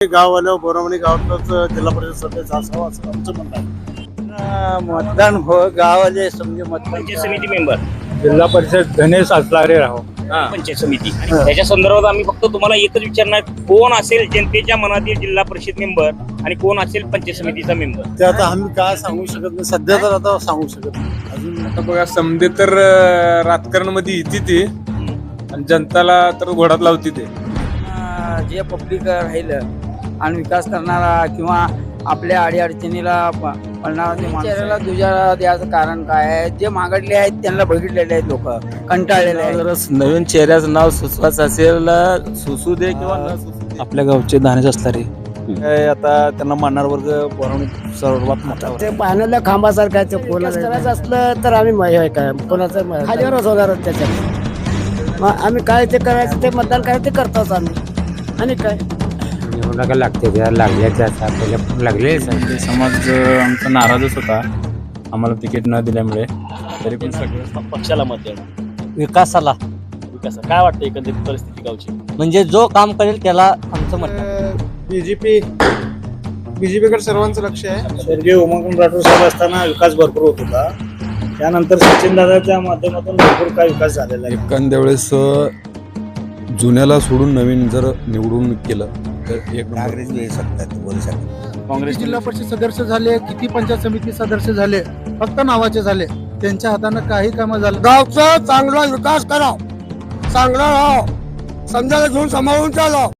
गाव आलं बोरवणी गावातच जिल्हा परिषद सदस्य असावं असं आमचं म्हणणं आहे. मतदान हो गावाले समजे मतदान पंचायत समिती मेंबर जिल्हा परिषद गणेश असलारे राहो. पंचायत समिती आणि त्याच्या संदर्भात आम्ही फक्त तुम्हाला एकच विचारणार, कोण असेल जनतेच्या मनातील जिल्हा परिषद मेंबर आणि कोण असेल पंचायत समितीचा मेंबर. ते आता आम्ही काय सांगू शकत नाही, सध्या तर आता सांगू शकत नाही. अजून आता बघा समजे तर राजकारण मध्ये येते ते आणि जनताला तर घोडात लावते ते. जे पब्लिक राहिलं आणि विकास करणारा किंवा आपल्या अडीअडचणीला पडणारा दुजारा द्यायचं कारण काय आहे? जे मागडले आहेत त्यांना बघितलेले आहेत, लोक कंटाळलेले आहेत. नवीन चेहऱ्याचं नाव सुचवायचं असेल, सुसू दे किंवा न सुसू दे. आपल्या गावचे दानेश असलारे आता त्यांना मानणार वर्ग बोरवणी सर्वात मोठा ते पाण्याला खांबासारखं आहे. ते कोणाचं करायचं असलं तर आम्ही काय कोणाचं खालीवरच होणार त्याच्यात. मग आम्ही काय ते करायचं, ते मतदान करायचं ते करतोच आम्ही. आणि काय निवडणुका लागते त्या लागले समाज आमचा नाराजच होता आम्हाला तिकीट न दिल्यामुळे. तरी पण सगळं पक्षाला मत देणार विकासाला काय वाटतं एकंदरीत परिस्थिती गावची? म्हणजे जो काम करेल त्याला आमचं मत. बीजेपीकडे सर्वांचं लक्ष आहे. स्वर्गीय उमाकांत राठोड साहेब असताना विकास भरपूर होत होता. त्यानंतर सचिन दादाच्या माध्यमातून भरपूर काय विकास झालेला आहे. एखाद्या वेळेस जुन्याला सोडून नवीन जर निवडून केलं तर एक काँग्रेस जिल्हा परिषद सदस्य झाले, किती पंचायत समिती सदस्य झाले, फक्त नावाचे झाले. त्यांच्या हातानं काही कामं झालं. गावचा चांगला विकास करा, चांगला राहा, समजायला घेऊन सांभाळून चालव.